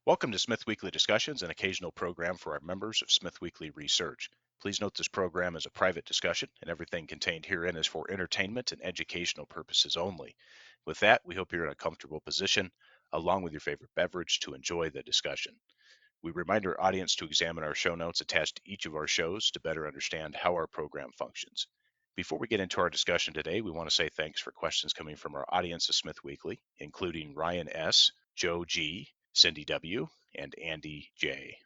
Welcome to SmithWeekly Discussions, an occasional program for our members of SmithWeekly Research. Please note this program is a private discussion, and everything contained herein is for entertainment and educational purposes only. With that, we hope you're in a comfortable position, along with your favorite beverage, to enjoy the discussion. We remind our audience to examine our show notes attached to each of our shows to better understand how our program functions. Before we get into our discussion today, we want to say thanks for questions coming from our audience of Smith Weekly, including Ryan S., Joe G., Cindy W., and Andy J.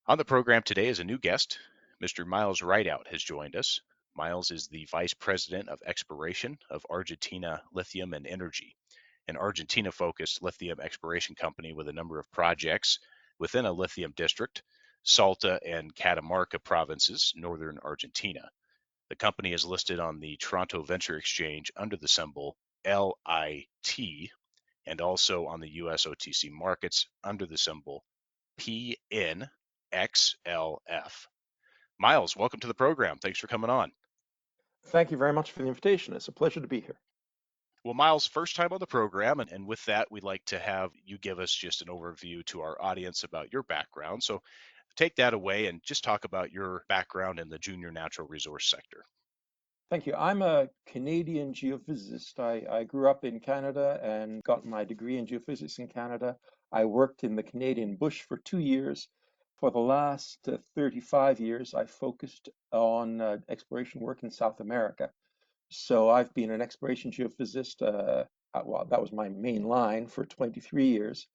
On the program today is a new guest. Mr. Miles Rideout has joined us. Miles is the Vice President of Exploration of Argentina Lithium and Energy, an Argentina focused lithium exploration company with a number of projects within a lithium district, Salta and Catamarca provinces, northern Argentina. The company is listed on the Toronto Venture Exchange under the symbol LIT and also on the US OTC markets under the symbol PNXLF. Miles, welcome to the program. Thanks for coming on. Thank you very much for the invitation. It's a pleasure to be here. Well, Miles, first time on the program, and with that, we'd like to have you give us just an overview to our audience about your background. So take that away and just talk about your background in the junior natural resource sector. Thank you. I'm a Canadian geophysicist. I grew up in Canada and got my degree in geophysics in Canada. I worked in the Canadian bush for 2 years. For the last 35 years, I focused on exploration work in South America. So I've been an exploration geophysicist. Well, that was my main line for 23 years,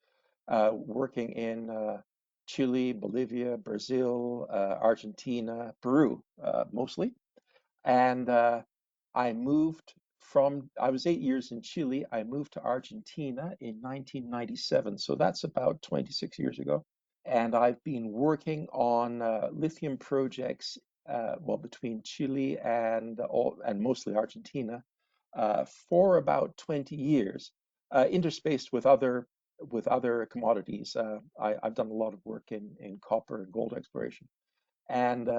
working in Chile, Bolivia, Brazil, Argentina, Peru, mostly. And I was 8 years in Chile. I moved to Argentina in 1997. So that's about 26 years ago. And I've been working on lithium projects, well, between Chile and mostly Argentina, for about 20 years, interspaced with other commodities. I've done a lot of work in copper and gold exploration. And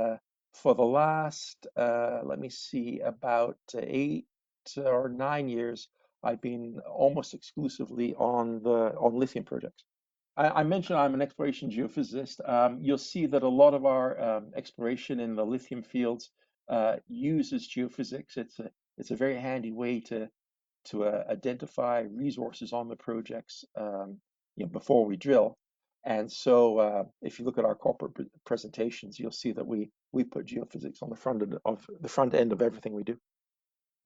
for the last, let me see, about 8 or 9 years, I've been almost exclusively on lithium projects. I mentioned I'm an exploration geophysicist. You'll see that a lot of our exploration in the lithium fields uses geophysics. It's a very handy way to identify resources on the projects, before we drill. And so, if you look at our corporate presentations, you'll see that we put geophysics on the front end of everything we do.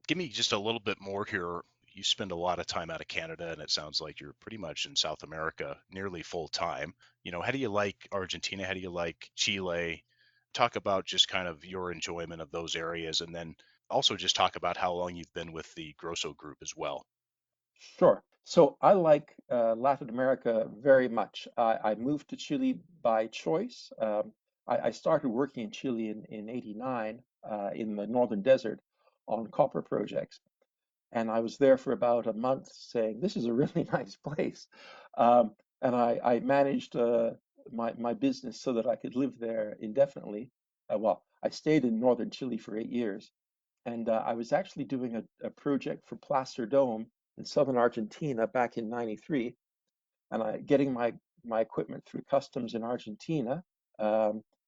Give me just a little bit more here. You spend a lot of time out of Canada, and it sounds like you're pretty much in South America nearly full time. How do you like Argentina? How do you like Chile? Talk about just kind of your enjoyment of those areas, and then also just talk about how long you've been with the Grosso Group as well. Sure. So I like Latin America very much. I moved to Chile by choice. I started working in Chile in '89 in the Northern Desert on copper projects. And I was there for about a month saying, this is a really nice place. And I managed my business so that I could live there indefinitely. Well, I stayed in northern Chile for 8 years. And I was actually doing a project for Placer Dome in southern Argentina back in '93. And getting my equipment through customs in Argentina.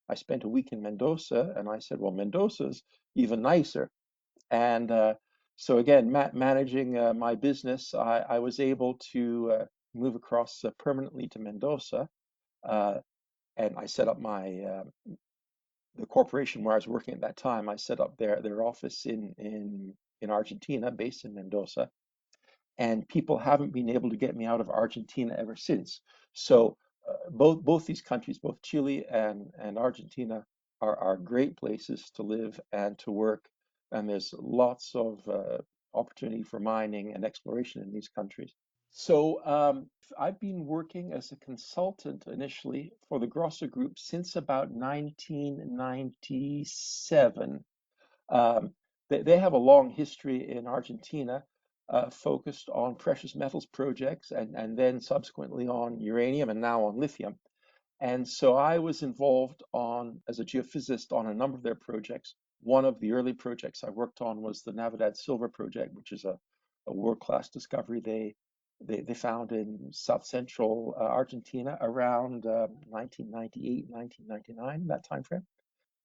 I spent a week in Mendoza, and I said, well, Mendoza's even nicer. And so again, managing my business, I was able to move across permanently to Mendoza, uh, and I set up the corporation where I was working at that time. I set up their office in Argentina, based in Mendoza, and people haven't been able to get me out of Argentina ever since. So both these countries, both Chile and Argentina, are great places to live and to work, and there's lots of opportunity for mining and exploration in these countries. So I've been working as a consultant initially for the Grosso Group since about 1997. Um, they have a long history in Argentina, focused on precious metals projects and then subsequently on uranium and now on lithium. And so I was involved as a geophysicist on a number of their projects. One of the early projects I worked on was the Navidad Silver Project, which is a world-class discovery They found in south central Argentina around 1998, 1999, that time frame.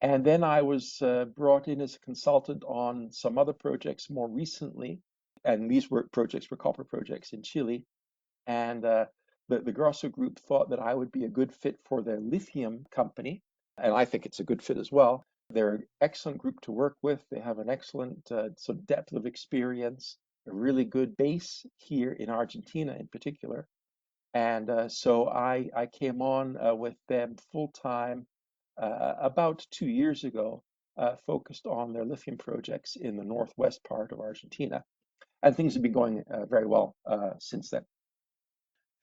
And then I was brought in as a consultant on some other projects more recently, and these were projects were copper projects in Chile. And the Grosso Group thought that I would be a good fit for their lithium company, and I think it's a good fit as well. They're an excellent group to work with. They have an excellent sort of depth of experience, a really good base here in Argentina in particular. And so I came on with them full time about 2 years ago, focused on their lithium projects in the northwest part of Argentina. And things have been going very well since then.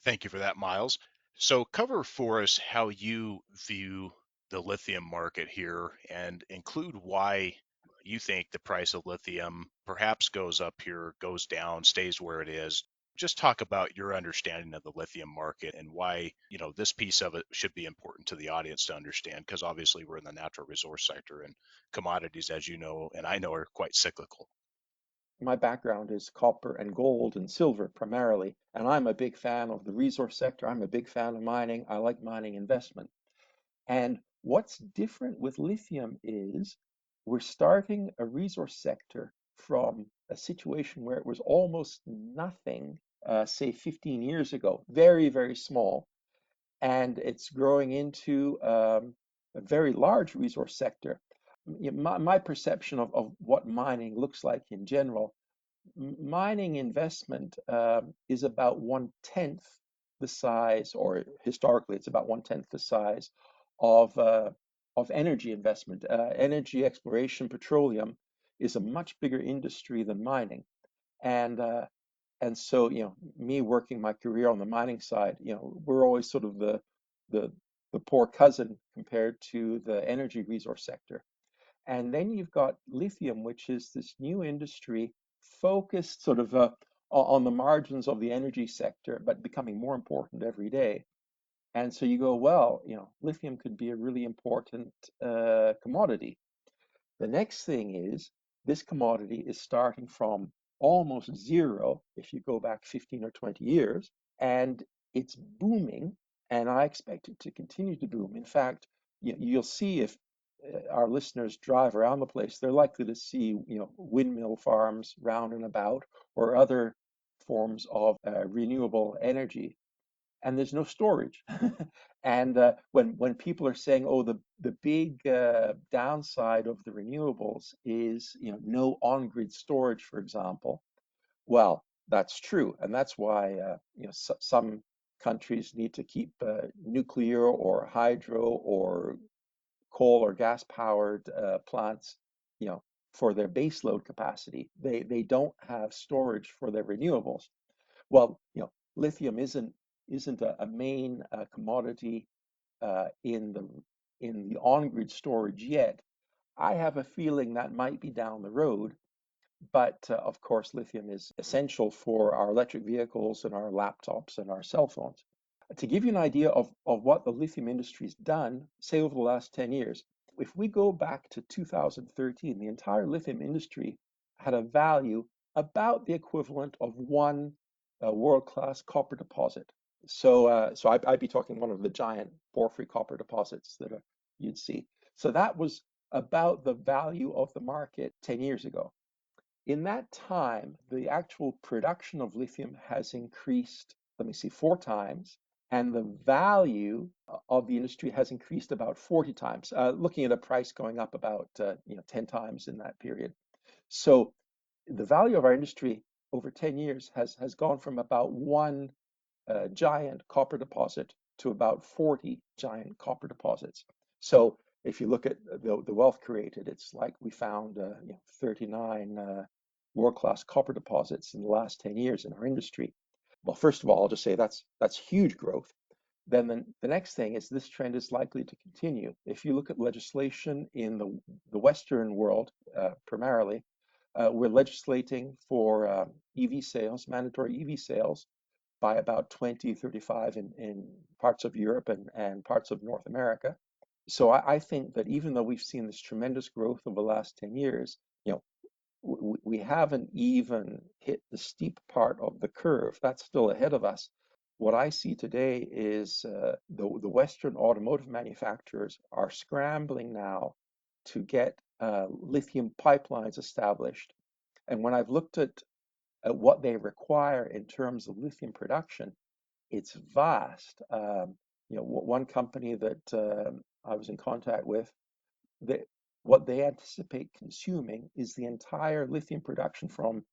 Thank you for that, Miles. So, cover for us how you view the lithium market here and include why you think the price of lithium perhaps goes up here, goes down, stays where it is. Just talk about your understanding of the lithium market and why, this piece of it should be important to the audience to understand, because obviously we're in the natural resource sector and commodities, as you know, and I know, are quite cyclical. My background is copper and gold and silver primarily, and I'm a big fan of the resource sector. I'm a big fan of mining. I like mining investment. And what's different with lithium is we're starting a resource sector from a situation where it was almost nothing, say 15 years ago, very, very small, and it's growing into a very large resource sector. My perception of what mining looks like in general, mining investment is about 1/10 the size, or historically it's about 1/10 the size of energy investment. Energy exploration, petroleum is a much bigger industry than mining, and so me working my career on the mining side, we're always sort of the the poor cousin compared to the energy resource sector. And then you've got lithium, which is this new industry focused sort of on the margins of the energy sector, but becoming more important every day. And so you go, well, lithium could be a really important commodity. The next thing is this commodity is starting from almost zero if you go back 15 or 20 years, and it's booming, and I expect it to continue to boom. In fact, you'll see if our listeners drive around the place, they're likely to see, windmill farms round and about or other forms of renewable energy, and there's no storage. And when people are saying, "Oh, the big downside of the renewables is, no on-grid storage," for example, well, that's true, and that's why some countries need to keep nuclear or hydro or coal or gas-powered plants, you know, for their baseload capacity. They don't have storage for their renewables. Well, lithium isn't a main commodity in the on-grid storage yet. I have a feeling that might be down the road, but of course, lithium is essential for our electric vehicles and our laptops and our cell phones. To give you an idea of what the lithium industry's done, say over the last 10 years, if we go back to 2013, the entire lithium industry had a value about the equivalent of one world-class copper deposit. So I'd be talking one of the giant porphyry copper deposits that you'd see. So that was about the value of the market 10 years ago. In that time, the actual production of lithium has increased, let me see, 4 times, and the value of the industry has increased about 40 times, looking at a price going up about 10 times in that period. So the value of our industry over 10 years has gone from about one giant copper deposit to about 40 giant copper deposits. So if you look at the wealth created, it's like we found 39 world-class copper deposits in the last 10 years in our industry. Well, first of all, I'll just say that's huge growth. Then the next thing is this trend is likely to continue. If you look at legislation in the Western world, primarily, we're legislating for EV sales, mandatory EV sales, by about 2035 in parts of Europe and parts of North America. So I think that even though we've seen this tremendous growth over the last 10 years, we haven't even hit the steep part of the curve. That's still ahead of us. What I see today is the Western automotive manufacturers are scrambling now to get lithium pipelines established. And when I've looked at what they require in terms of lithium production, it's vast. One company that I was in contact with, they, what they anticipate consuming is the entire lithium production from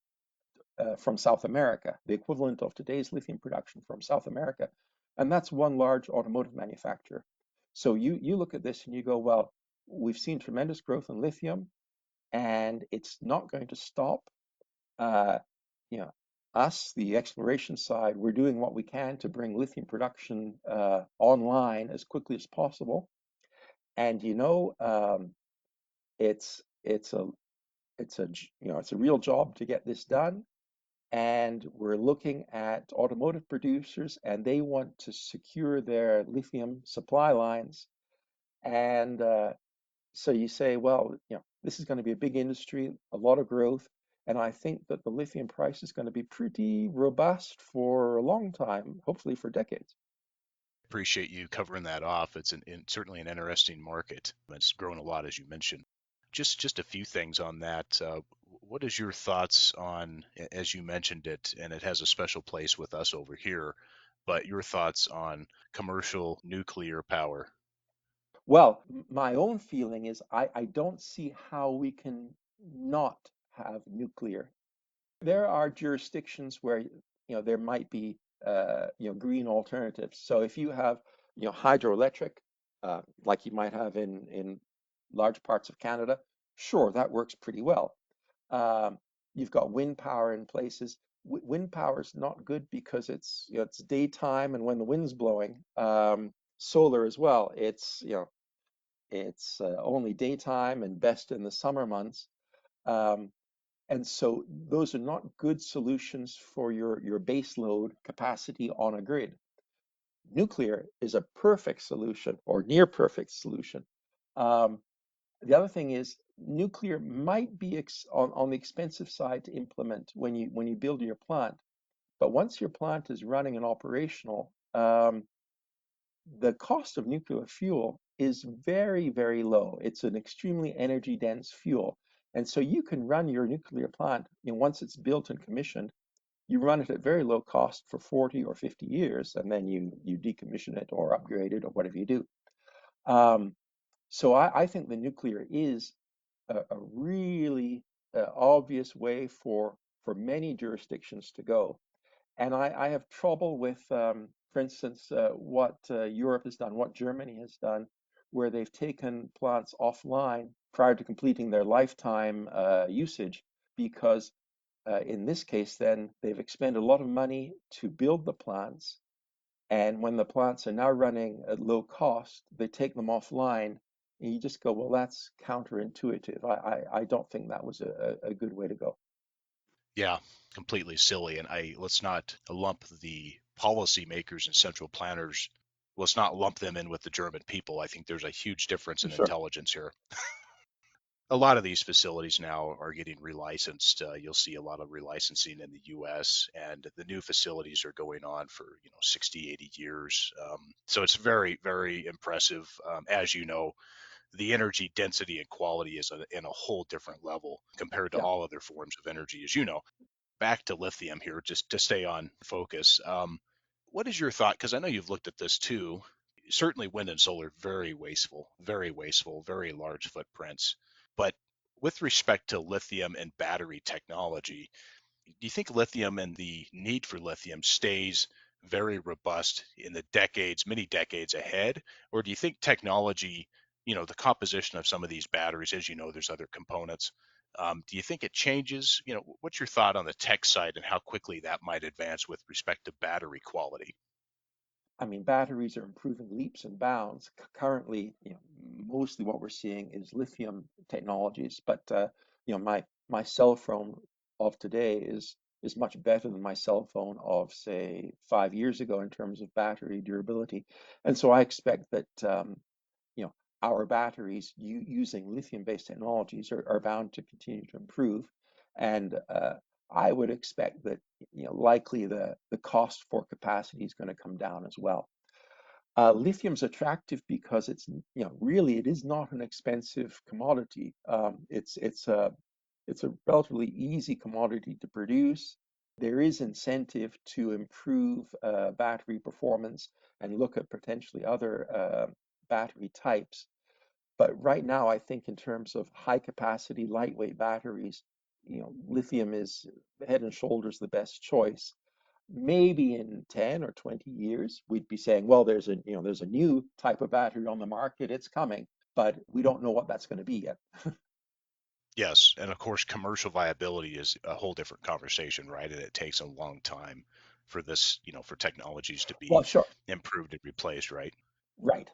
South America, the equivalent of today's lithium production from South America, and that's one large automotive manufacturer. So you look at this and you go, well, we've seen tremendous growth in lithium, and it's not going to stop. Uh, you know, us, the exploration side, we're doing what we can to bring lithium production online as quickly as possible. And it's it's a it's a real job to get this done. And we're looking at automotive producers, and they want to secure their lithium supply lines. And so you say, well, this is going to be a big industry, a lot of growth, and I think that the lithium price is going to be pretty robust for a long time, hopefully for decades. Appreciate you covering that off. It's certainly an interesting market. It's grown a lot, as you mentioned. Just a few things on that. What is your thoughts on, as you mentioned it, and it has a special place with us over here, but your thoughts on commercial nuclear power? Well, my own feeling is I don't see how we can not have nuclear. There are jurisdictions where there might be green alternatives. So if you have hydroelectric, like you might have in large parts of Canada, sure, that works pretty well. Um, you've got wind power in places. Wind power is not good because it's daytime and when the wind's blowing. Solar as well. It's only daytime and best in the summer months. Um, and so those are not good solutions for your base load capacity on a grid. Nuclear is a perfect solution or near perfect solution. Um, the other thing is nuclear might be on the expensive side to implement when you build your plant. But once your plant is running and operational, the cost of nuclear fuel is very, very low. It's an extremely energy dense fuel. And so you can run your nuclear plant, once it's built and commissioned, you run it at very low cost for 40 or 50 years, and then you decommission it or upgrade it or whatever you do. Um, so I think the nuclear is a really obvious way for many jurisdictions to go. And I have trouble with, for instance, what Europe has done, what Germany has done, where they've taken plants offline prior to completing their lifetime usage, because in this case, then they've expended a lot of money to build the plants. And when the plants are now running at low cost, they take them offline. And you just go, well, that's counterintuitive. I don't think that was a good way to go. Yeah, completely silly. And let's not lump the policymakers and central planners. Let's not lump them in with the German people. I think there's a huge difference in Sure. intelligence here. A lot of these facilities now are getting relicensed. You'll see a lot of relicensing in the U.S. and the new facilities are going on for 60, 80 years. So it's very, very impressive. As you know, the energy density and quality is in a whole different level compared to Yeah. all other forms of energy, as you know. Back to lithium here, just to stay on focus. What is your thought? Because I know you've looked at this too. Certainly, wind and solar very wasteful, very large footprints. But with respect to lithium and battery technology, do you think lithium and the need for lithium stays very robust in the decades, many decades ahead? Or do you think technology, the composition of some of these batteries, as you know, there's other components. Do you think it changes? What's your thought on the tech side and how quickly that might advance with respect to battery quality? I mean, batteries are improving leaps and bounds. Currently, mostly what we're seeing is lithium technologies, but my cell phone of today is much better than my cell phone of say 5 years ago in terms of battery durability, and so I expect that you know our batteries using lithium-based technologies are bound to continue to improve. And I would expect that, likely the cost for capacity is going to come down as well. Lithium's attractive because really it is not an expensive commodity. It's a relatively easy commodity to produce. There is incentive to improve battery performance and look at potentially other battery types. But right now, I think in terms of high capacity, lightweight batteries, lithium is head and shoulders the best choice. Maybe in 10 or 20 years, we'd be saying, well, there's a new type of battery on the market, it's coming, but we don't know what that's going to be yet. Yes, and of course, commercial viability is a whole different conversation, right? And it takes a long time for this, for technologies to Well, be sure. improved and replaced, right? Right.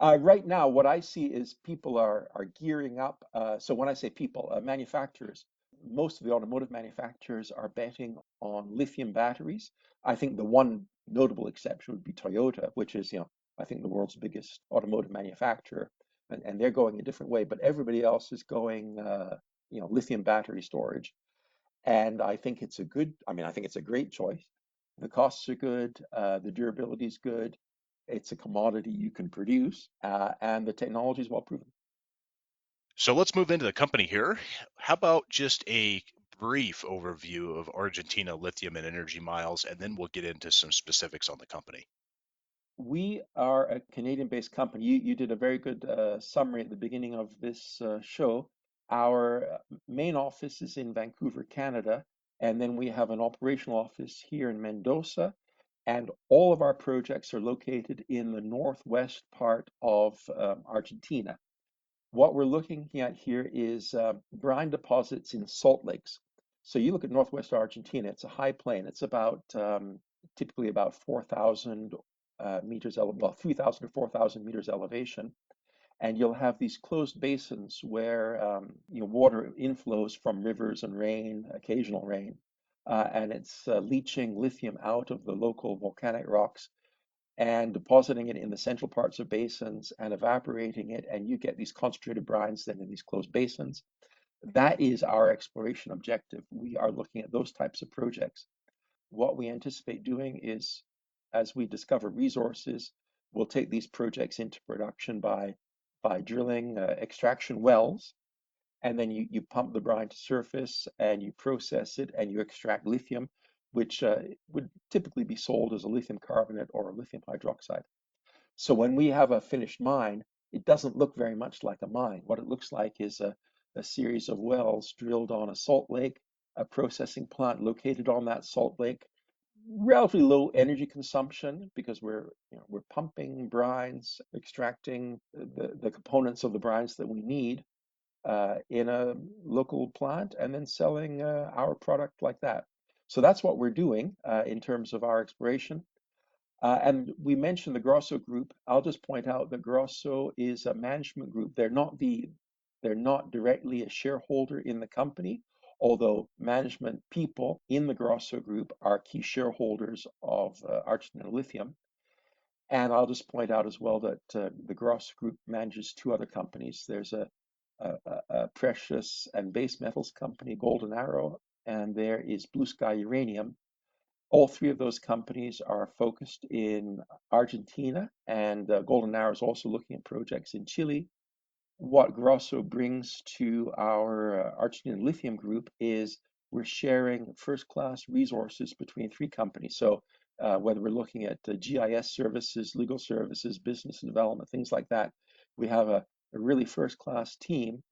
Right now, what I see is people are gearing up. So when I say people, manufacturers, most of the automotive manufacturers are betting on lithium batteries. I think the one notable exception would be Toyota, which is, I think the world's biggest automotive manufacturer, and they're going a different way. But everybody else is going, lithium battery storage. And I think it's a great choice. The costs are good, the durability is good, it's a commodity you can produce, and the technology is well proven. So let's move into the company here. How about just a brief overview of Argentina Lithium and Energy Miles, and then we'll get into some specifics on the company. We are a Canadian-based company. You did a very good summary at the beginning of this show. Our main office is in Vancouver, Canada, and then we have an operational office here in Mendoza, and all of our projects are located in the northwest part of Argentina. What we're looking at here is brine deposits in salt lakes. So you look at northwest Argentina, it's a high plain. It's about typically about 4,000 meters, well, 3,000 to 4,000 meters elevation. And you'll have these closed basins where water inflows from rivers and rain, occasional rain, and it's leaching lithium out of the local volcanic rocks and depositing it in the central parts of basins and evaporating it, and you get these concentrated brines then in these closed basins. That is our exploration objective. We are looking at those types of projects. What we anticipate doing is, as we discover resources, we'll take these projects into production by drilling extraction wells, and then you pump the brine to surface and you process it and you extract lithium, which would typically be sold as a lithium carbonate or a lithium hydroxide. So when we have a finished mine, it doesn't look very much like a mine. What it looks like is a series of wells drilled on a salt lake, a processing plant located on that salt lake, relatively low energy consumption because we're pumping brines, extracting the components of the brines that we need in a local plant, and then selling our product like that. So that's what we're doing in terms of our exploration. And we mentioned the Grosso Group. I'll just point out that Grosso is a management group. They're not directly a shareholder in the company, although management people in the Grosso Group are key shareholders of Argentina Lithium. And I'll just point out as well that the Grosso Group manages two other companies. There's a precious and base metals company, Golden Arrow, and there is Blue Sky Uranium. All three of those companies are focused in Argentina, and Golden Arrow is also looking at projects in Chile. What Grosso brings to our Argentina Lithium Group is we're sharing first-class resources between three companies. So whether we're looking at GIS services, legal services, business development, things like that, we have a really first-class team,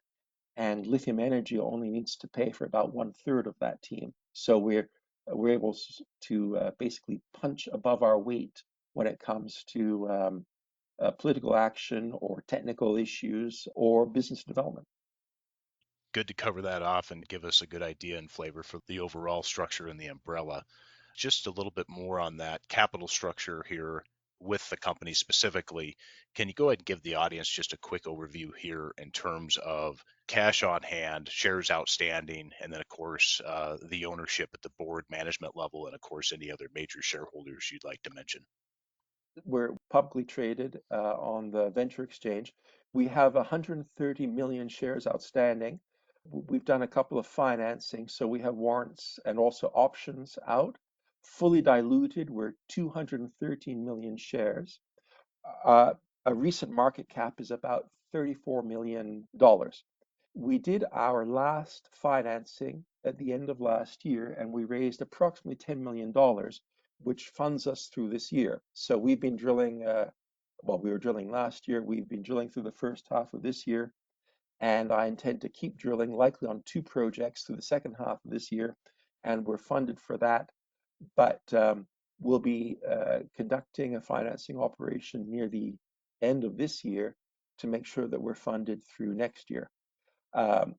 and Lithium Energy only needs to pay for about one-third of that team. So we're able to basically punch above our weight when it comes to political action or technical issues or business development. Good to cover that off and give us a good idea and flavor for the overall structure and the umbrella. Just a little bit more on that capital structure here with the company specifically. Can you go ahead and give the audience just a quick overview here in terms of cash on hand, shares outstanding, and then, of course, the ownership at the board management level, and, of course, any other major shareholders you'd like to mention? We're publicly traded on the venture exchange. We have 130 million shares outstanding. We've done a couple of financing, so we have warrants and also options out. Fully diluted, we're 213 million shares. Uh, a recent market cap is about $34 million. We did our last financing at the end of last year, and we raised approximately $10 million, which funds us through this year. So we've been drilling, well, we were drilling last year. We've been drilling through the first half of this year, and I intend to keep drilling, likely on two projects through the second half of this year, and we're funded for that. But we'll be conducting a financing operation near the end of this year to make sure that we're funded through next year. Um,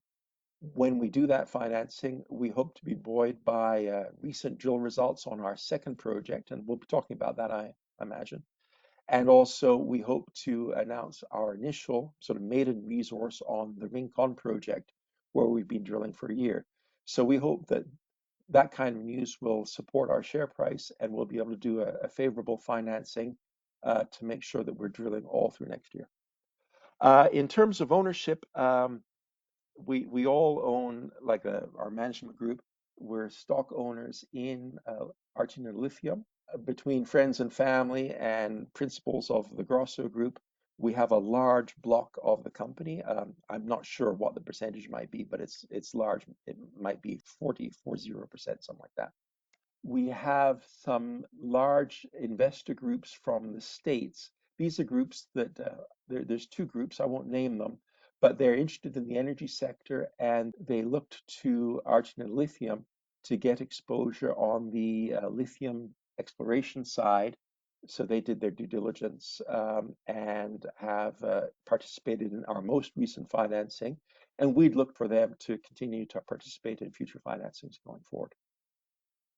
when we do that financing, we hope to be buoyed by recent drill results on our second project, and we'll be talking about that, I imagine. And also, we hope to announce our initial sort of maiden resource on the Rincon project, where we've been drilling for a year. So we hope that that kind of news will support our share price, and we'll be able to do a favorable financing to make sure that we're drilling all through next year. In terms of ownership, we all own, like our management group, we're stock owners in Argentina Lithium. Between friends and family and principals of the Grosso Group, we have a large block of the company. I'm not sure what the percentage might be, but it's large. It might be 40%, something like that. We have some large investor groups from the States. These are groups that there's two groups, I won't name them, but they're interested in the energy sector and they looked to Argentina Lithium to get exposure on the lithium exploration side. So they did their due diligence and have participated in our most recent financing. And we'd look for them to continue to participate in future financings going forward.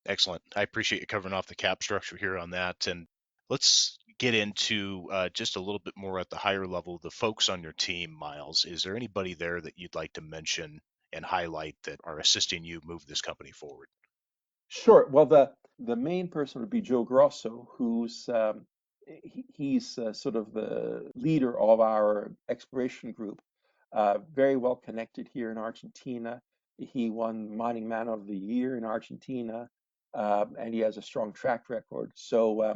Excellent. I appreciate you covering off the cap structure here on that. And let's get into just a little bit more at the higher level. The folks on your team, Miles, is there anybody there that you'd like to mention and highlight that are assisting you move this company forward? Sure. Well, the main person would be Joe Grosso, who's he's sort of the leader of our exploration group. Very well connected here in Argentina. He won Mining Man of the Year in Argentina, and he has a strong track record. So,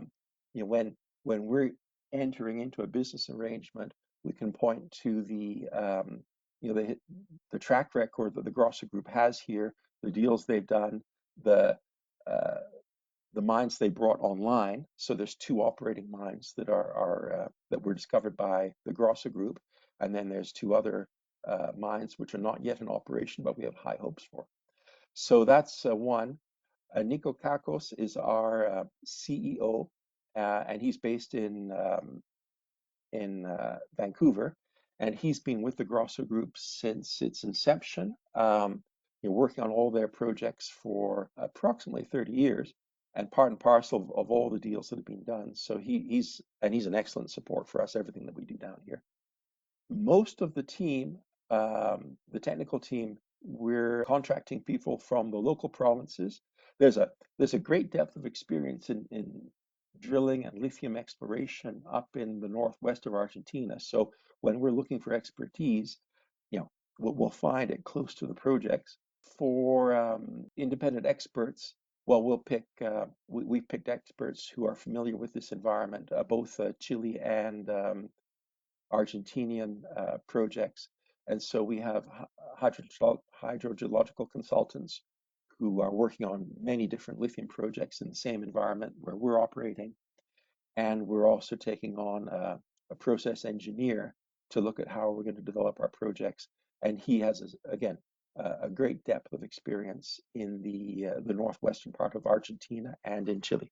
when we're entering into a business arrangement, we can point to you know, the track record that the Grosso Group has here, the deals they've done, the uh, the mines they brought online. So there's two operating mines that were discovered by the Grosso Group, and then there's two other mines which are not yet in operation, but we have high hopes for. So that's one. Nico Kakos is our CEO, and he's based in Vancouver, and he's been with the Grosso Group since its inception, working on all their projects for approximately 30 years, and part and parcel of all the deals that have been done. So he's an excellent support for us, everything that we do down here. Most of the team, the technical team, we're contracting people from the local provinces. There's a there's a great depth of experience in drilling and lithium exploration up in the northwest of Argentina. So when we're looking for expertise, we'll find it close to the projects. For independent experts, well, we've picked experts who are familiar with this environment, both Chile and Argentinian projects. And so we have hydrogeological consultants who are working on many different lithium projects in the same environment where we're operating. And we're also taking on a process engineer to look at how we're going to develop our projects. And he has, again, a great depth of experience in the northwestern part of Argentina and in Chile.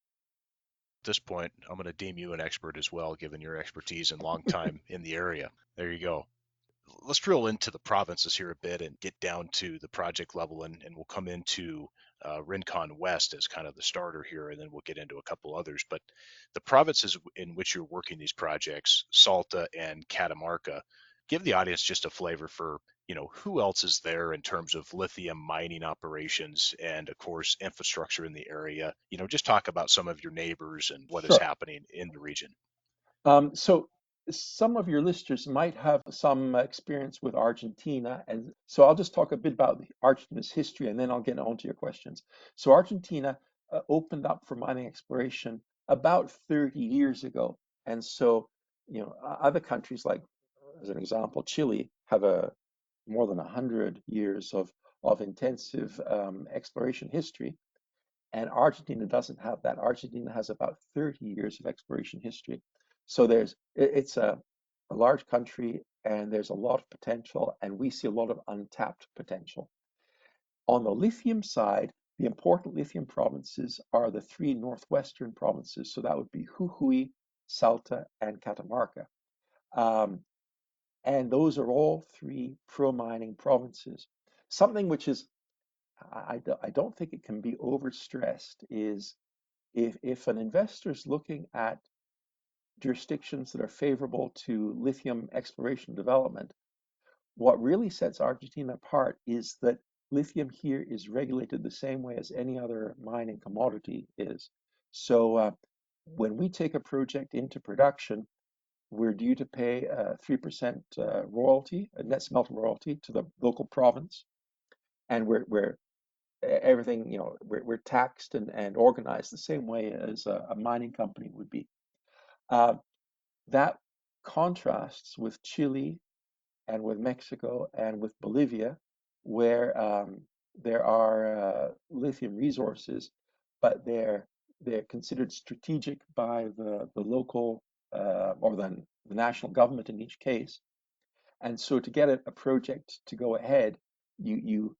At this point, I'm going to deem you an expert as well, given your expertise and long time in the area. There you go. Let's drill into the provinces here a bit and get down to the project level, and we'll come into Rincon West as kind of the starter here, and then we'll get into a couple others. But the provinces in which you're working these projects, Salta and Catamarca, give the audience just a flavor for who else is there in terms of lithium mining operations and of course infrastructure in the area. Just talk about some of your neighbors and what is Sure. happening in the region. So some of your listeners might have some experience with Argentina, and so I'll just talk a bit about Argentina's history, and then I'll get on to your questions. So Argentina opened up for mining exploration about 30 years ago, and so other countries like, as an example, Chile have a more than 100 years of intensive exploration history. And Argentina doesn't have that. Argentina has about 30 years of exploration history. So it's a large country and there's a lot of potential, and we see a lot of untapped potential. On the lithium side, the important lithium provinces are the three northwestern provinces. So that would be Jujuy, Salta, and Catamarca. Um, and those are all three pro-mining provinces. Something which is, I don't think it can be overstressed is if an investor is looking at jurisdictions that are favorable to lithium exploration development, what really sets Argentina apart is that lithium here is regulated the same way as any other mining commodity is. So when we take a project into production, we're due to pay a 3% royalty, a net smelter royalty to the local province, and we're everything, we're taxed and organized the same way as a mining company would be. Uh, that contrasts with Chile and with Mexico and with Bolivia, where there are lithium resources, but they're considered strategic by the local or the national government in each case. And so to get a project to go ahead, you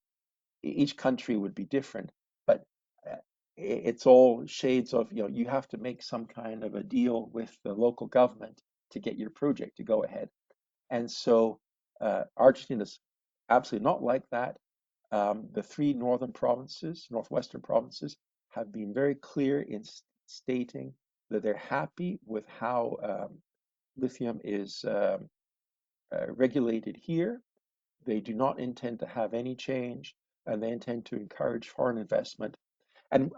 each country would be different, but uh, it's all shades of, you have to make some kind of a deal with the local government to get your project to go ahead. And so Argentina is absolutely not like that. The three northern provinces, northwestern provinces, have been very clear in stating that they're happy with how lithium is regulated here. They do not intend to have any change, and they intend to encourage foreign investment. And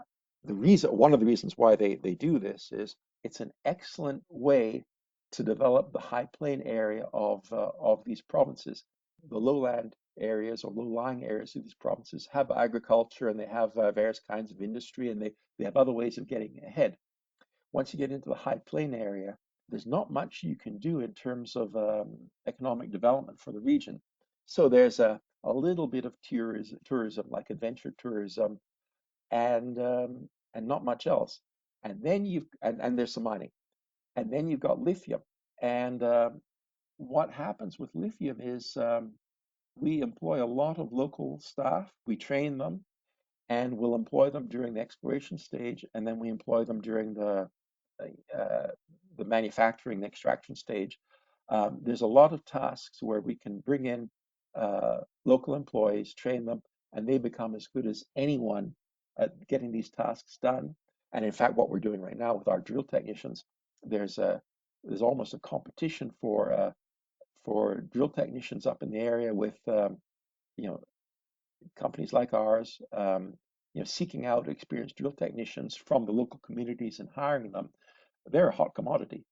one of the reasons why they do this is it's an excellent way to develop the high plain area of these provinces. The lowland areas or low-lying areas of these provinces have agriculture and they have various kinds of industry, and they have other ways of getting ahead. Once you get into the high plain area, there's not much you can do in terms of economic development for the region. So there's a little bit of tourism like adventure tourism, and not much else. And then and there's some mining, and then you've got lithium. And what happens with lithium is we employ a lot of local staff. We train them, and we'll employ them during the exploration stage, and then we employ them during uh, the manufacturing, the extraction stage. There's a lot of tasks where we can bring in local employees, train them, and they become as good as anyone at getting these tasks done. And in fact, what we're doing right now with our drill technicians, there's a there's almost a competition for drill technicians up in the area with you know companies like ours, seeking out experienced drill technicians from the local communities and hiring them. They're a hot commodity.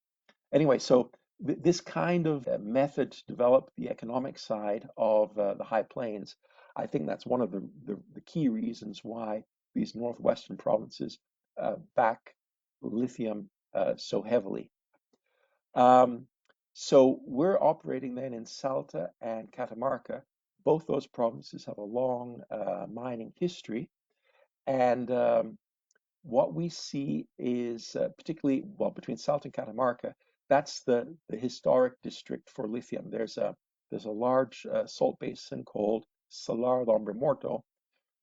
Anyway, so this kind of method to develop the economic side of the high plains, I think that's one of the key reasons why these northwestern provinces back lithium so heavily. Um, so we're operating then in Salta and Catamarca. Both those provinces have a long mining history, and what we see is particularly, well, between Salta and Catamarca, that's the historic district for lithium. There's a large salt basin called Salar de Hombre Muerto,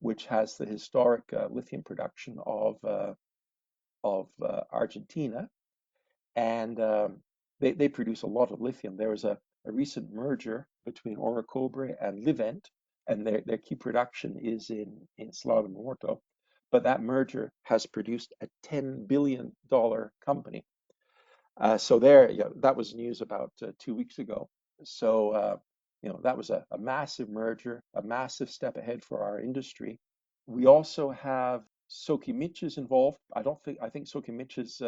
which has the historic lithium production of Argentina, and they produce a lot of lithium. There was a recent merger between Orocobre and Livent, and their key production is in Salar de Muerto. But that merger has produced a $10 billion company. So there, that was news about 2 weeks ago. So that was a massive merger, a massive step ahead for our industry. We also have Soquimiches involved. I think Soquimiches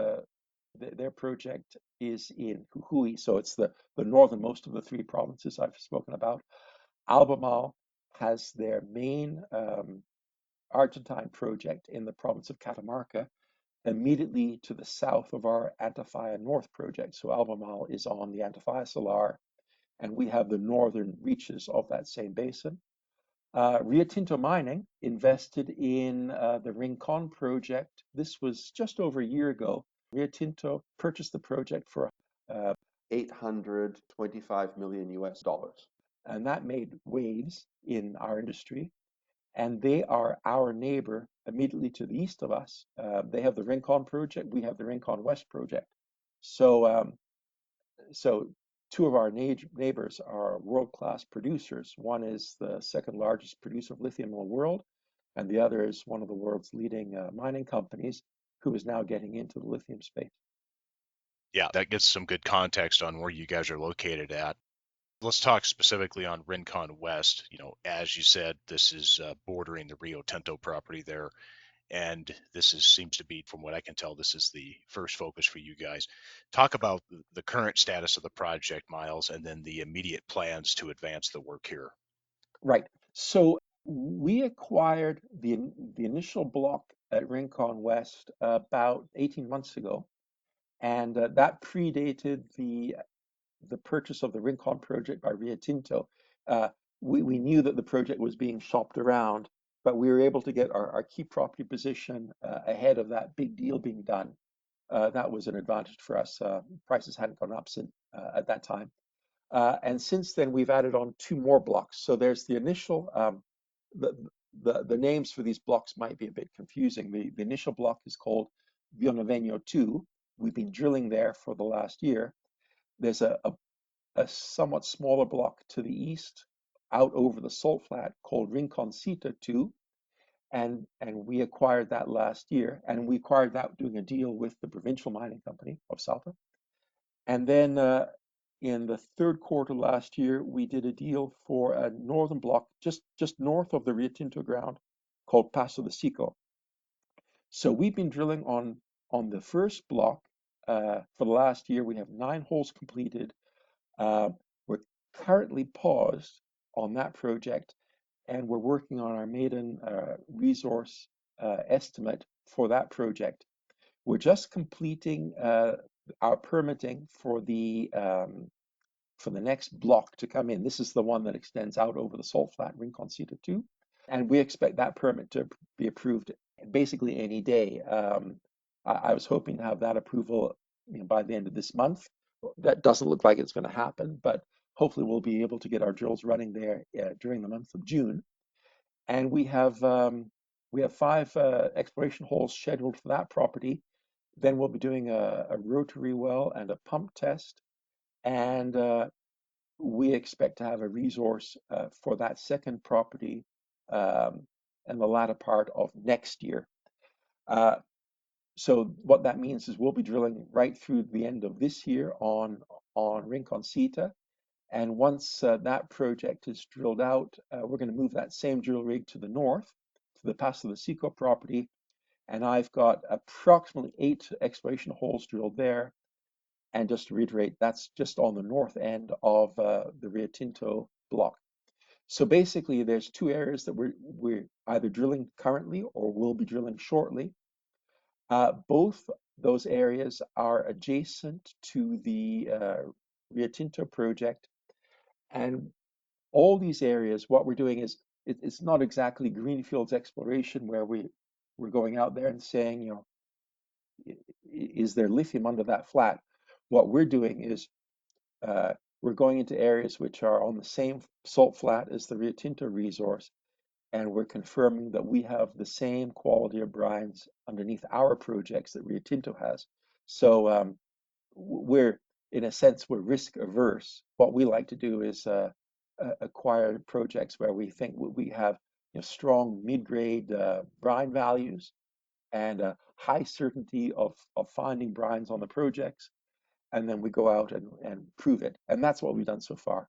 Their project is in Jujuy, so it's the northernmost of the three provinces I've spoken about. Albemarle has their main Argentine project in the province of Catamarca, immediately to the south of our Antofalla North project. So Albemarle is on the Antofalla Salar, and we have the northern reaches of that same basin. Rio Tinto Mining invested in the Rincon project. This was just over a year ago. Rio Tinto purchased the project for uh, 825 million US dollars. And that made waves in our industry. And they are our neighbor immediately to the east of us. They have the Rincon project, we have the Rincon West project. So so two of our neighbors are world-class producers. One is the second largest producer of lithium in the world, and the other is one of the world's leading mining companies who is now getting into the lithium space. Yeah, that gets some good context on where you guys are located at. Let's talk specifically on Rincon West. As you said, this is bordering the Rio Tinto property there, and seems to be, from what I can tell, this is the first focus for you guys. Talk about the current status of the project, Miles, and then the immediate plans to advance the work here. Right. So we acquired the initial block at Rincon West about 18 months ago, and that predated the purchase of the Rincon project by Rio Tinto. Uh, we knew that the project was being shopped around, but we were able to get our key property position ahead of that big deal being done. That was an advantage for us. Prices hadn't gone up since at that time. And since then, we've added on two more blocks. So there's the initial, the, the names for these blocks might be a bit confusing. The initial block is called Vionovenio 2. We've been drilling there for the last year. There's a somewhat smaller block to the east out over the salt flat called Rinconcita 2. And we acquired that last year. And we acquired that doing a deal with the provincial mining company of Salta. And then in the third quarter last year, we did a deal for a northern block just north of the Rio Tinto ground called Paso de Sico. So we've been drilling on the first block for the last year. We have 9 holes completed. We're currently paused on that project, and we're working on our maiden resource estimate for that project. We're just completing our permitting for the next block to come in. This is the one that extends out over the salt flat, Rinconcita 2, and we expect that permit to be approved basically any day. I was hoping to have that approval, by the end of this month. That doesn't look like it's going to happen, but hopefully we'll be able to get our drills running there during the month of June. And we have 5 exploration holes scheduled for that property. Then we'll be doing a rotary well and a pump test, and we expect to have a resource for that second property um, in the latter part of next year. Uh, so what that means is we'll be drilling right through the end of this year on Rinconcita, and once that project is drilled out, we're going to move that same drill rig to the north, to the Paso de Sico property, and I've got approximately 8 exploration holes drilled there. And just to reiterate, that's just on the north end of the Rio Tinto block. So basically, there's 2 areas that we're either drilling currently or will be drilling shortly. Both those areas are adjacent to the Rio Tinto project, and all these areas, what we're doing is it's not exactly greenfields exploration where we're going out there and saying, is there lithium under that flat? What we're doing is uh, we're going into areas which are on the same salt flat as the Rio Tinto resource, and we're confirming that we have the same quality of brines underneath our projects that Rio Tinto has. So we're, in a sense, we're risk averse. What we like to do is acquire projects where we think we have strong mid-grade brine values and a high certainty of finding brines on the projects, and then we go out and prove it. And that's what we've done so far.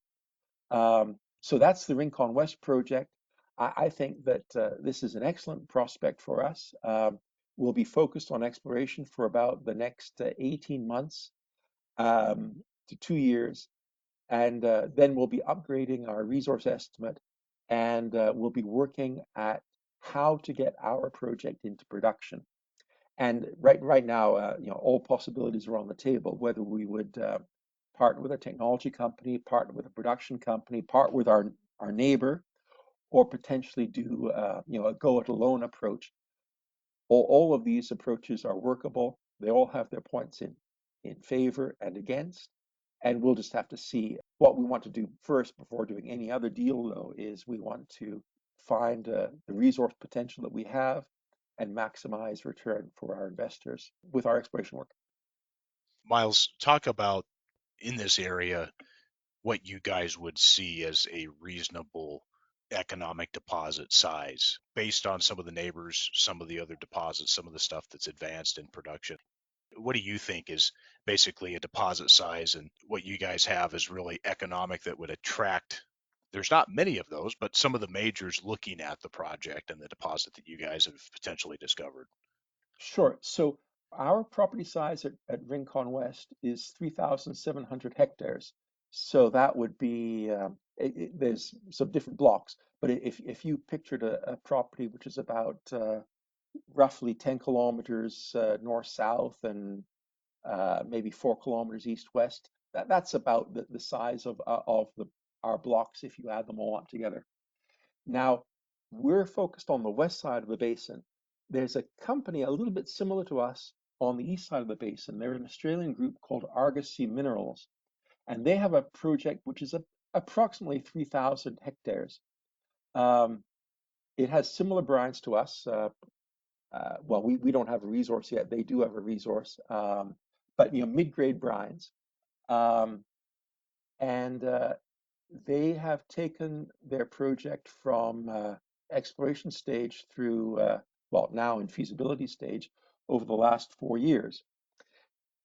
So that's the Rincon West project. I think that this is an excellent prospect for us. We'll be focused on exploration for about the next 18 months to 2 years, and then we'll be upgrading our resource estimate, and we'll be working at how to get our project into production. And right now, all possibilities are on the table. Whether we would partner with a technology company, partner with a production company, partner with our neighbor, or potentially do a go it alone approach. All of these approaches are workable. They all have their points in favor and against, and we'll just have to see. What we want to do first before doing any other deal, though, is we want to find the resource potential that we have and maximize return for our investors with our exploration work. Miles, talk about in this area what you guys would see as a reasonable economic deposit size based on some of the neighbors, some of the other deposits, some of the stuff that's advanced in production. What do you think is basically a deposit size, and what you guys have is really economic that would attract? There's not many of those, but some of the majors looking at the project and the deposit that you guys have potentially discovered. Sure. So our property size at Rincon West is 3,700 hectares. So that would be, there's some different blocks, but if you pictured a property which is about roughly 10 kilometers north-south and maybe 4 kilometers east-west, that's about the size of our blocks if you add them all up together. Now, we're focused on the west side of the basin. There's a company a little bit similar to us on the east side of the basin. They're an Australian group called Argosy Minerals, and they have a project which is approximately 3,000 hectares. Um, it has similar brines to us. Well, we don't have a resource yet. They do have a resource, but mid-grade brines. Um, and they have taken their project from exploration stage through, well, now in feasibility stage over the last 4 years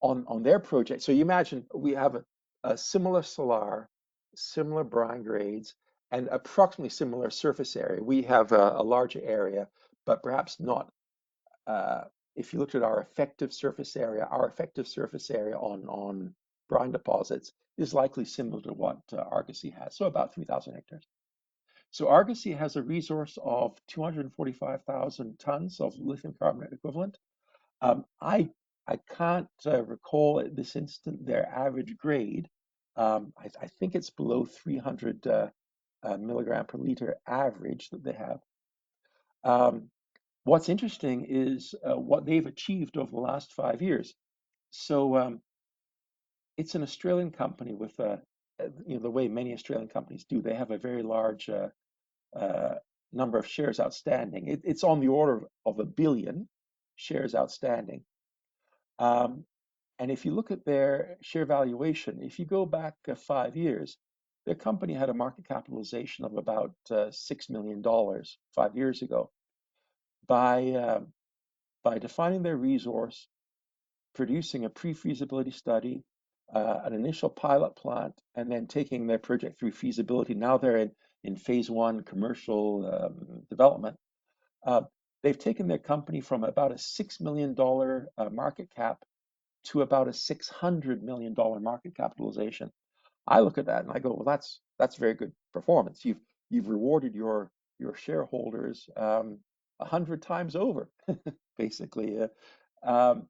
on their project. So you imagine we have a similar salar, similar brine grades, and approximately similar surface area. We have a larger area, but perhaps not. Uh, if you looked at our effective surface area on brine deposits is likely similar to what Argosy has, so about 3,000 hectares. So Argosy has a resource of 245,000 tons of lithium carbonate equivalent. I can't recall at this instant their average grade. I think it's below 300 milligram per liter average that they have. Um, what's interesting is what they've achieved over the last 5 years. So it's an Australian company with the way many Australian companies do. They have a very large uh, number of shares outstanding. It's on the order of 1 billion shares outstanding. Um, and if you look at their share valuation, if you go back 5 years, their company had a market capitalization of about $6 million 5 years ago. By by defining their resource, producing a pre-feasibility study, an initial pilot plant, and then taking their project through feasibility. Now they're in phase one commercial development. Uh, they've taken their company from about a $6 million market cap to about a $600 million market capitalization. I look at that and I go, well, that's very good performance. You've rewarded your shareholders 100 times over, basically. Um,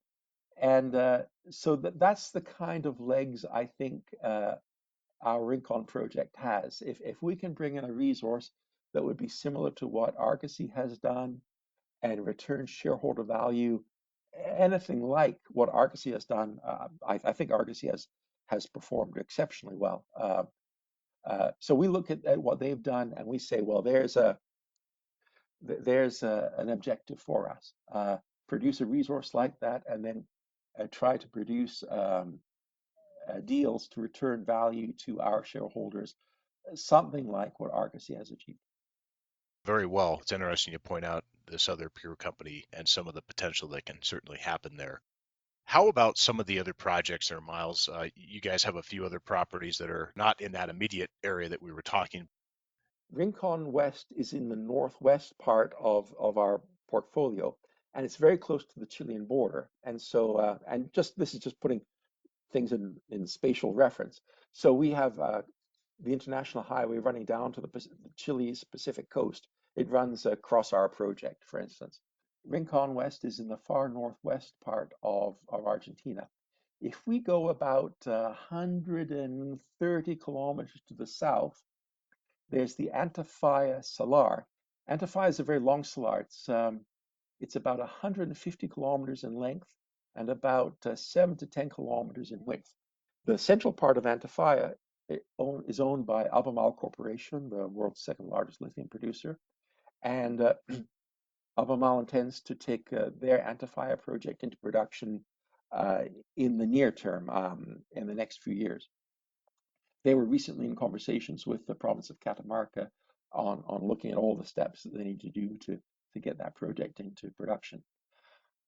and so that's the kind of legs I think our Rincon project has. If we can bring in a resource that would be similar to what Argosy has done and return shareholder value, anything like what Argosy has done, I think Argosy has performed exceptionally well. So we look at what they've done and we say, well, there's an objective for us. Produce a resource like that, and then try to produce deals to return value to our shareholders, something like what Argosy has achieved. Very well. It's interesting you point out this other peer company and some of the potential that can certainly happen there. How about some of the other projects there, Miles? You guys have a few other properties that are not in that immediate area that we were talking. Rincon West is in the northwest part of our portfolio, and it's very close to the Chilean border. And so, and just this is just putting things in spatial reference. So we have the international highway running down to the Chile's Pacific coast. It runs across our project, for instance. Rincon West is in the far northwest part of Argentina. If we go about 130 kilometers to the south, there's the Antofalla Salar. Antofalla is a very long salar. It's about 150 kilometers in length and about 7 to 10 kilometers in width. The central part of Antofalla is owned by Albemarle Corporation, the world's second largest lithium producer, and Albemarle intends to take their Antofalla project into production uh, in the near term, in the next few years. They were recently in conversations with the province of Catamarca on looking at all the steps that they need to do to get that project into production.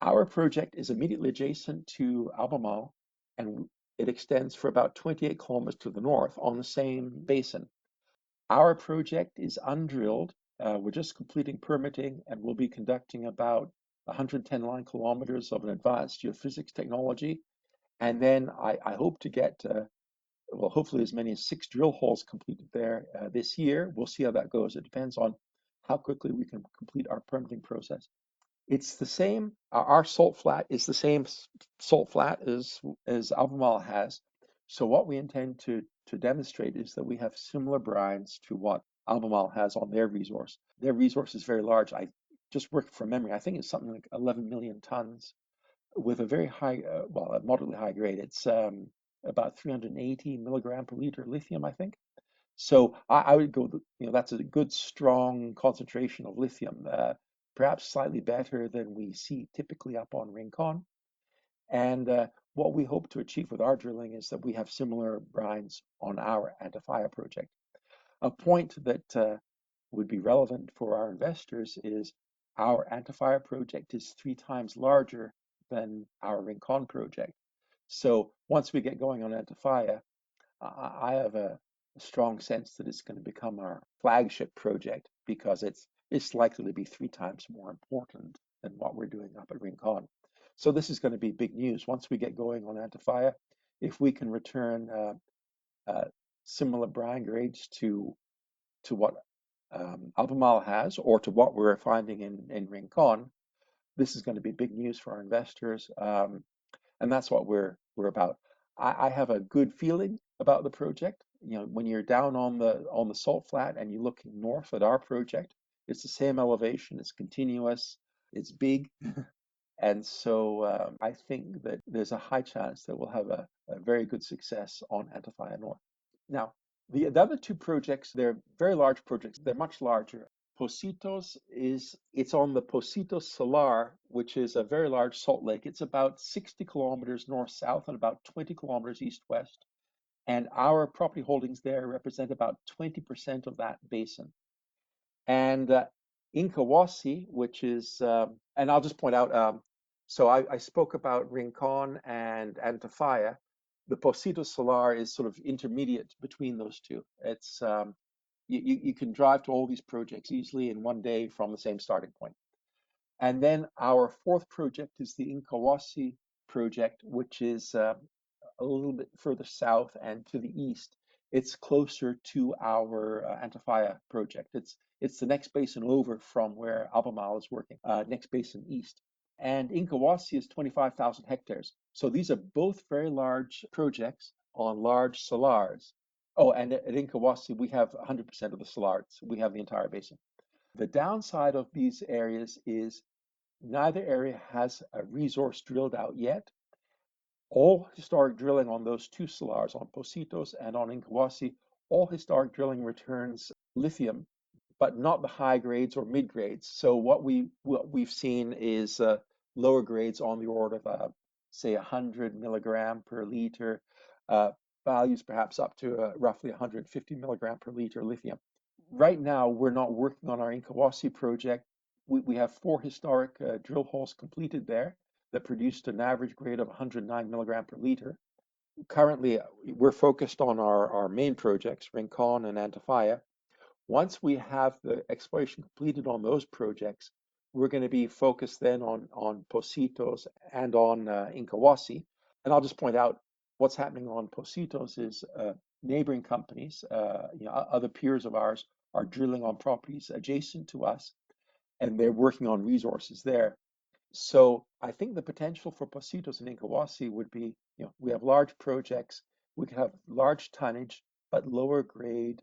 Our project is immediately adjacent to Albemarle, and it extends for about 28 kilometers to the north on the same basin. Our project is undrilled. We're just completing permitting, and we'll be conducting about 110 line kilometers of an advanced geophysics technology. And then I hope to get, well, hopefully as many as 6 drill holes completed there this year. We'll see how that goes. It depends on how quickly we can complete our permitting process. It's the same. Our salt flat is the same salt flat as Albemarle has. So what we intend to demonstrate is that we have similar brines to what Albemarle has on their resource. Their resource is very large. I just worked from memory. I think it's something like 11 million tons with a very high, well, a moderately high grade. It's about 380 milligram per liter lithium, I think. So I would go, that's a good strong concentration of lithium, perhaps slightly better than we see typically up on Rincon. And what we hope to achieve with our drilling is that we have similar brines on our Antofalla project. A point that would be relevant for our investors is our Antofalla project is 3 times larger than our Rincon project. So once we get going on Antofalla, I have a strong sense that it's going to become our flagship project because it's likely to be 3 times more important than what we're doing up at Rincon. So this is going to be big news once we get going on Antofalla. If we can return uh, similar brine grades to what Albemarle has or to what we're finding in Rincon, this is going to be big news for our investors. And that's what we're about. I have a good feeling about the project. When you're down on the salt flat and you're looking north at our project, it's the same elevation, it's continuous, it's big, and so I think that there's a high chance that we'll have a very good success on Antofalla North. Now, the other 2 projects, they're very large projects. They're much larger. Pocitos it's on the Pocitos Salar, which is a very large salt lake. It's about 60 kilometers north-south and about 20 kilometers east-west. And our property holdings there represent about 20% of that basin. And Incahuasi, which is, and I'll just point out, so I spoke about Rincon and Antofalla. The Pocitos Salar is sort of intermediate between those two. It's you can drive to all these projects easily in one day from the same starting point. And then our 4th project is the Incahuasi project, which is a little bit further south and to the east. It's closer to our Antofalla project. It's the next basin over from where Albemarle is working, next basin east. And Incahuasi is 25,000 hectares. So these are both very large projects on large salars. Oh, and at Incahuasi, we have 100% of the salars. We have the entire basin. The downside of these areas is neither area has a resource drilled out yet. All historic drilling on those 2 salars, on Pocitos and on Incahuasi, all historic drilling returns lithium, but not the high grades or mid grades. So what we've seen is lower grades on the order of say 100 milligram per liter, uh, values perhaps up to roughly 150 milligram per liter lithium. Right now, we're not working on our Incahuasi project. We have 4 historic drill holes completed there that produced an average grade of 109 milligram per liter. Currently, we're focused on our main projects, Rincon and Antofalla. Once we have the exploration completed on those projects, we're going to be focused then on Positos and on Incahuasi. And I'll just point out what's happening on Positos is neighboring companies, other peers of ours are drilling on properties adjacent to us, and they're working on resources there. So I think the potential for Positos and Incahuasi would be, we have large projects, we could have large tonnage, but lower grade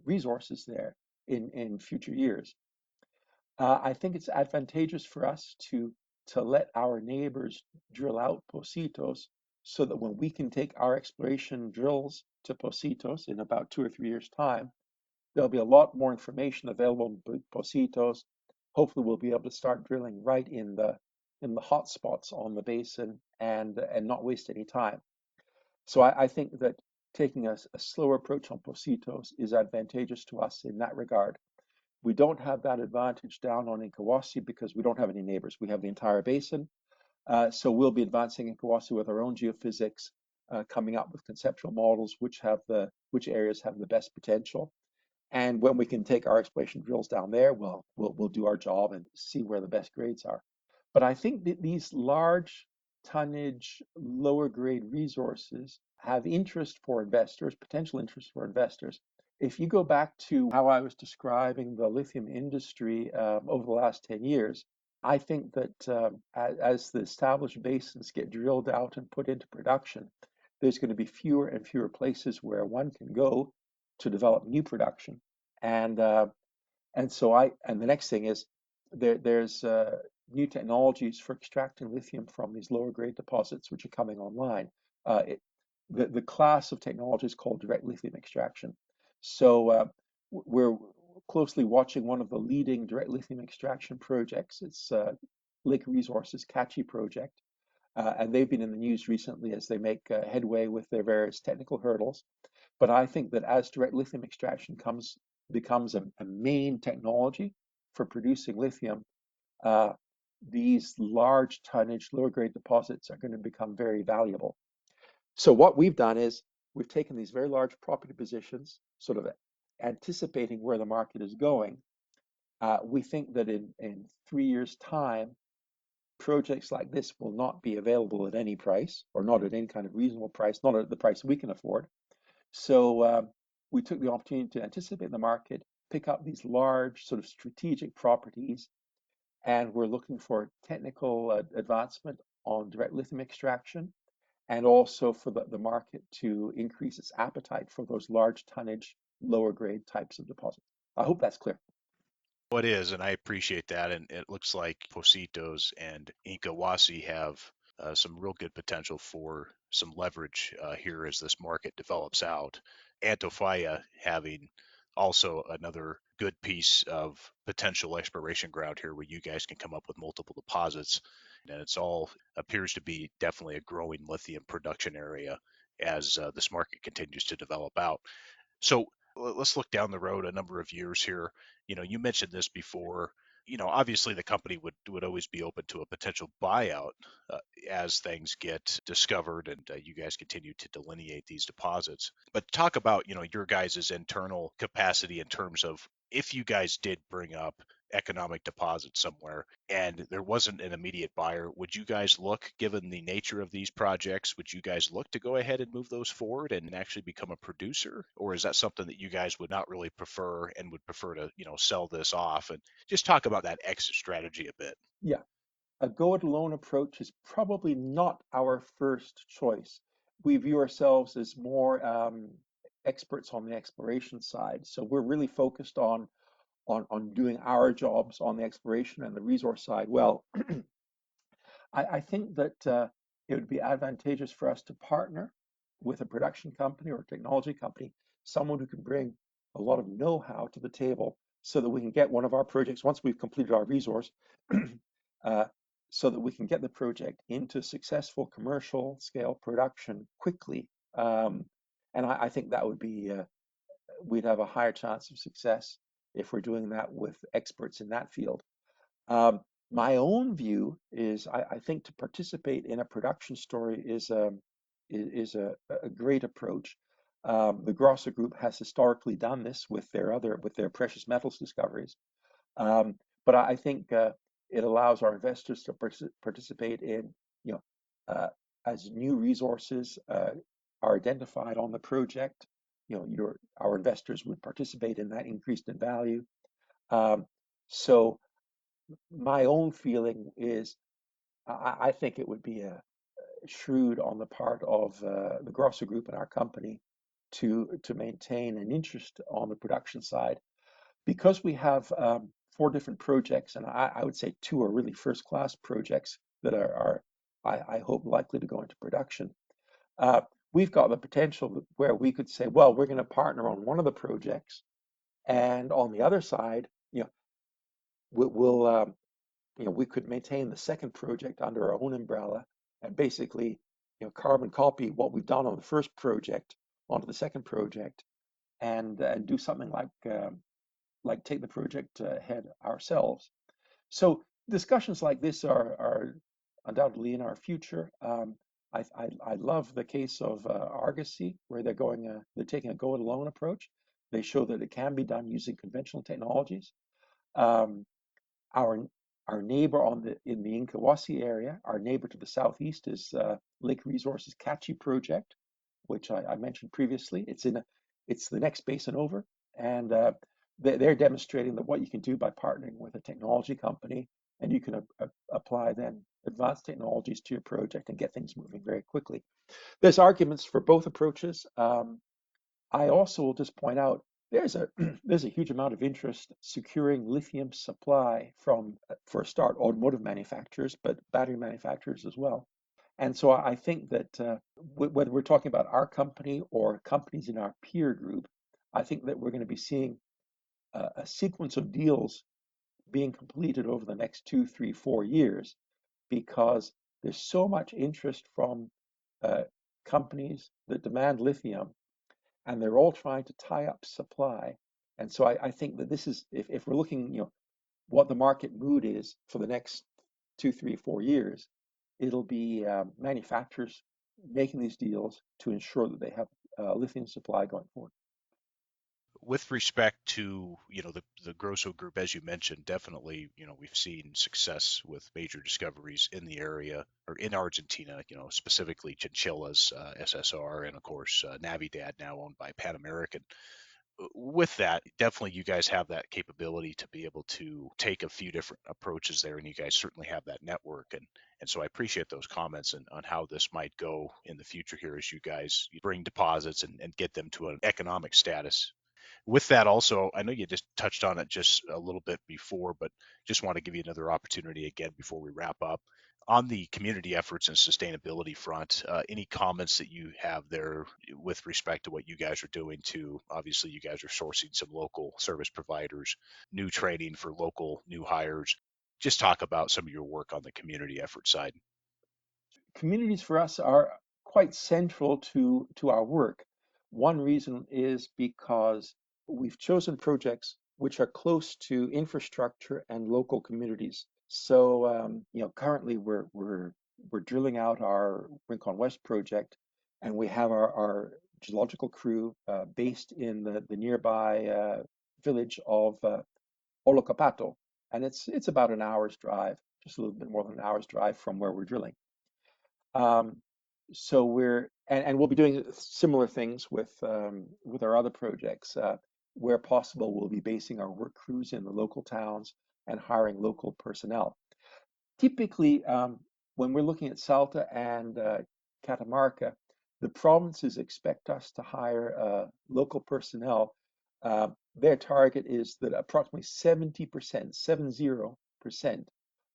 resources there in future years. I think it's advantageous for us to let our neighbors drill out Positos so that when we can take our exploration drills to Positos in about 2 or 3 years' time, there'll be a lot more information available on Positos. Hopefully, we'll be able to start drilling right in the hot spots on the basin and not waste any time. So I think that taking a slower approach on Positos is advantageous to us in that regard. We don't have that advantage down on Incahuasi because we don't have any neighbors. We have the entire basin. So we'll be advancing Incahuasi with our own geophysics, coming up with conceptual models which areas have the best potential. And when we can take our exploration drills down there, we'll do our job and see where the best grades are. But I think that these large tonnage, lower grade resources have interest for investors, potential interest for investors. If you go back to how I was describing the lithium industry over the last 10 years, I think that as the established basins get drilled out and put into production, there's going to be fewer and fewer places where one can go to develop new production. And and the next thing is there's new technologies for extracting lithium from these lower grade deposits which are coming online. Uh, it, the class of technology is called direct lithium extraction. So we're closely watching one of the leading direct lithium extraction projects. It's Lake Resources Kachi project, and they've been in the news recently as they make headway with their various technical hurdles. But I think that as direct lithium extraction becomes a main technology for producing lithium, uh, these large tonnage, lower grade deposits are going to become very valuable. So what we've done is we've taken these very large property positions, sort of anticipating where the market is going. We think that in 3 years' time, projects like this will not be available at any price or not at any kind of reasonable price, not at the price we can afford. So we took the opportunity to anticipate the market, pick up these large sort of strategic properties, and we're looking for technical advancement on direct lithium extraction and also for the market to increase its appetite for those large tonnage, lower grade types of deposits. I hope that's clear. Well, it is, and I appreciate that. And it looks like Positos and Incahuasi have some real good potential for some leverage here as this market develops out. Antofalla having also another good piece of potential exploration ground here where you guys can come up with multiple deposits. And it's all appears to be definitely a growing lithium production area as this market continues to develop out. So let's look down the road a number of years here. You mentioned this before. Obviously the company would always be open to a potential buyout as things get discovered and you guys continue to delineate these deposits. But talk about your guys' internal capacity in terms of if you guys did bring up economic deposits somewhere and there wasn't an immediate buyer, would you guys look, given the nature of these projects, would you guys look to go ahead and move those forward and actually become a producer? Or is that something that you guys would not really prefer and would prefer to, sell this off? And just talk about that exit strategy a bit. Yeah, a go it alone approach is probably not our first choice. We view ourselves as more experts on the exploration side. So we're really focused on doing our jobs on the exploration and the resource side well. I think that it would be advantageous for us to partner with a production company or a technology company, someone who can bring a lot of know-how to the table so that we can get one of our projects once we've completed our resource, uh, so that we can get the project into successful commercial scale production quickly. And I think that would be, we'd have a higher chance of success if we're doing that with experts in that field. Um, my own view is I think to participate in a production story is a great approach. The Grosser Group has historically done this with their precious metals discoveries. But I think It allows our investors to participate in, you know, uh, as new resources are identified on the project. Our investors would participate in that increase in value. Um, so my own feeling is I think it would be a shrewd on the part of the Grosso Group and our company to maintain an interest on the production side because we have four different projects, and I would say two are really first-class projects that I hope likely to go into production. Uh, we've got the potential where we could say, well, we're going to partner on one of the projects, and on the other side, we'll we could maintain the second project under our own umbrella and basically, carbon copy what we've done on the first project onto the second project and do something like take the project ahead ourselves. So discussions like this are undoubtedly in our future. I love the case of Argosy, where they're taking a go it alone approach. They show that it can be done using conventional technologies. Um, our our neighbor in the Inkawasi area, our neighbor to the southeast is Lake Resources Kachi project, which I mentioned previously. It's the next basin over, and they're demonstrating that what you can do by partnering with a technology company, and you can apply then advanced technologies to your project and get things moving very quickly. There's arguments for both approaches. I also will just point out there's a there's a huge amount of interest securing lithium supply from, for a start, automotive manufacturers, but battery manufacturers as well. And so I think that whether we're talking about our company or companies in our peer group, I think that we're going to be seeing a sequence of deals being completed over the next 2, 3, 4 years because there's so much interest from uh, companies that demand lithium and they're all trying to tie up supply. And so I think that this is, if we're looking, what the market mood is for the next 2, 3, 4 years, it'll be manufacturers making these deals to ensure that they have lithium supply going forward. With respect to the Grosso Group, as you mentioned, definitely we've seen success with major discoveries in the area or in Argentina. Specifically Chinchillas, SSR, and of course Navidad, now owned by Pan American. With that, definitely you guys have that capability to be able to take a few different approaches there, and you guys certainly have that network. And so I appreciate those comments and on how this might go in the future here as you guys bring deposits and get them to an economic status. With that also, I know you just touched on it just a little bit before, but just want to give you another opportunity again before we wrap up. On the community efforts and sustainability front, any comments that you have there with respect to what you guys are doing to, obviously you guys are sourcing some local service providers, new training for local new hires. Just talk about some of your work on the community effort side. Communities for us are quite central to our work. One reason is because we've chosen projects which are close to infrastructure and local communities. So, currently we're drilling out our Rincon West project, and we have our geological crew based in the nearby village of Olocapato, and it's about an hour's drive, just a little bit more than an hour's drive from where we're drilling. Um, so and we'll be doing similar things with our other projects. Where possible, we'll be basing our work crews in the local towns and hiring local personnel. Typically, when we're looking at Salta and Catamarca, the provinces expect us to hire local personnel. Their target is that approximately 70%, 70%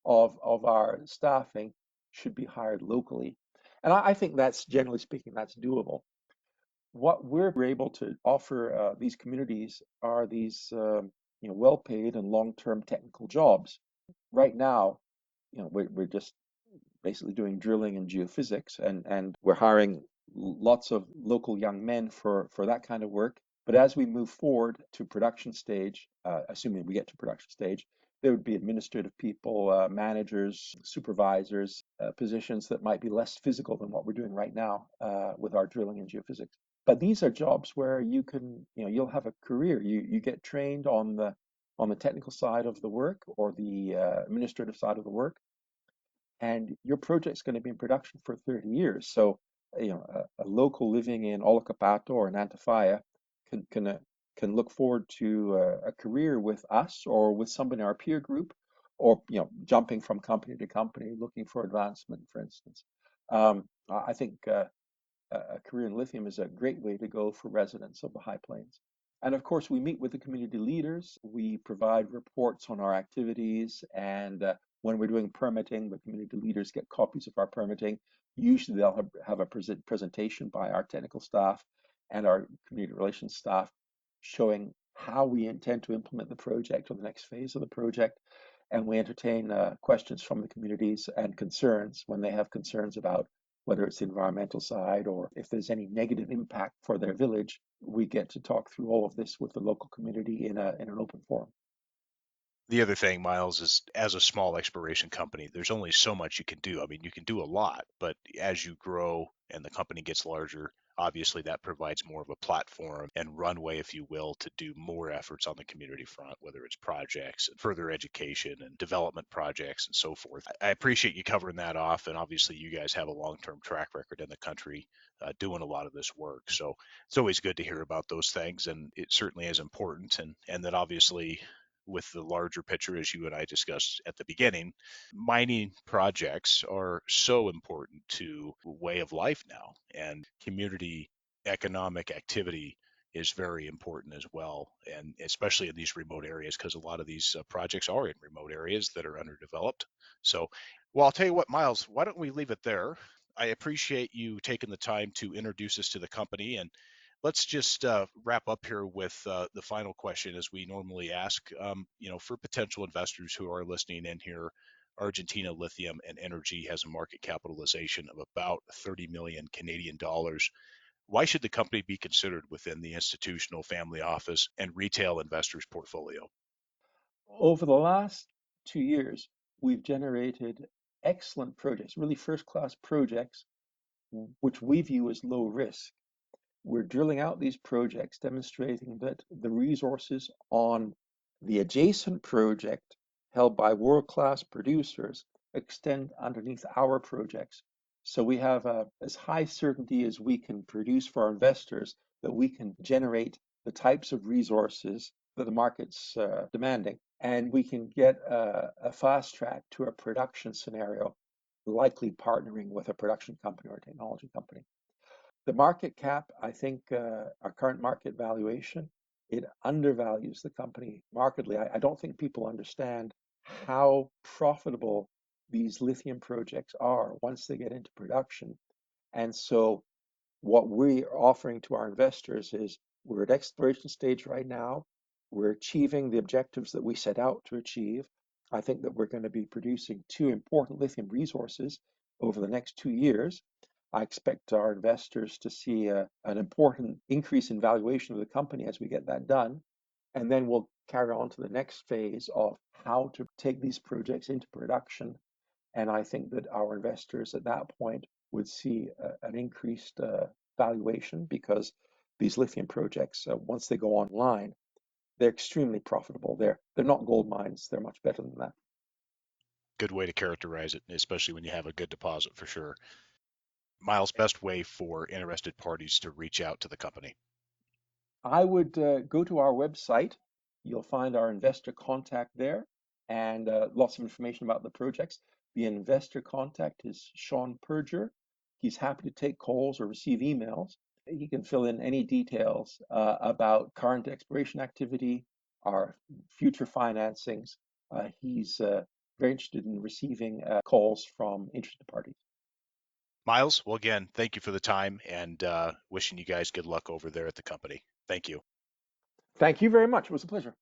of our staffing should be hired locally. And I think that's, generally speaking, that's doable. What we're able to offer these communities are these well-paid and long-term technical jobs. Right now, we're just basically doing drilling and geophysics, and we're hiring lots of local young men for that kind of work. But as we move forward to production stage, assuming we get to production stage, there would be administrative people, managers, supervisors, positions that might be less physical than what we're doing right now with our drilling and geophysics. But these are jobs where you can, you'll have a career. You get trained on on the technical side of the work or the administrative side of the work, and your project's going to be in production for 30 years. So, a local living in Olocapauco or in Antofalla can can uh, can look forward to a career with us or with somebody in our peer group, or jumping from company to company looking for advancement, for instance. I think a career in lithium is a great way to go for residents of the High Plains. And of course, we meet with the community leaders. We provide reports on our activities. And when we're doing permitting, the community leaders get copies of our permitting. Usually, they'll have a presentation by our technical staff and our community relations staff showing how we intend to implement the project or the next phase of the project. And we entertain questions from the communities and concerns when they have concerns about whether it's the environmental side or if there's any negative impact for their village. We get to talk through all of this with the local community in an open forum. The other thing, Miles, is as a small exploration company, there's only so much you can do. I mean, you can do a lot, but as you grow and the company gets larger, obviously that provides more of a platform and runway, if you will, to do more efforts on the community front, whether it's projects and further education and development projects and so forth. I appreciate you covering that off. And obviously, you guys have a long term track record in the country doing a lot of this work. So it's always good to hear about those things. And it certainly is important. And that obviously, with the larger picture, as you and I discussed at the beginning, mining projects are so important to way of life now, and community economic activity is very important as well, and especially in these remote areas, because a lot of these projects are in remote areas that are underdeveloped. So, well, I'll tell you what, Miles, why don't we leave it there? I appreciate you taking the time to introduce us to the company, and let's just wrap up here with the final question, as we normally ask. For potential investors who are listening in here, Argentina Lithium and Energy has a market capitalization of about 30 million Canadian dollars. Why should the company be considered within the institutional, family office, and retail investors' portfolio? Over the last 2 years, we've generated excellent projects, really first-class projects, which we view as low risk. We're drilling out these projects, demonstrating that the resources on the adjacent project held by world-class producers extend underneath our projects. So we have as high certainty as we can produce for our investors that we can generate the types of resources that the market's demanding. And we can get a fast track to a production scenario, likely partnering with a production company or a technology company. The market cap, I think, our current market valuation, it undervalues the company markedly. I don't think people understand how profitable these lithium projects are once they get into production. And so what we're offering to our investors is we're at exploration stage right now. We're achieving the objectives that we set out to achieve. I think that we're going to be producing two important lithium resources over the next 2 years. I expect our investors to see an important increase in valuation of the company as we get that done. And then we'll carry on to the next phase of how to take these projects into production. And I think that our investors at that point would see an increased valuation because these lithium projects, once they go online, they're extremely profitable. They're not gold mines. They're much better than that. Good way to characterize it, especially when you have a good deposit for sure. Miles, best way for interested parties to reach out to the company? I would go to our website. You'll find our investor contact there and lots of information about the projects. The investor contact is Sean Perger. He's happy to take calls or receive emails. He can fill in any details about current exploration activity, our future financings. He's very interested in receiving calls from interested parties. Miles, well, again, thank you for the time, and wishing you guys good luck over there at the company. Thank you. Thank you very much. It was a pleasure.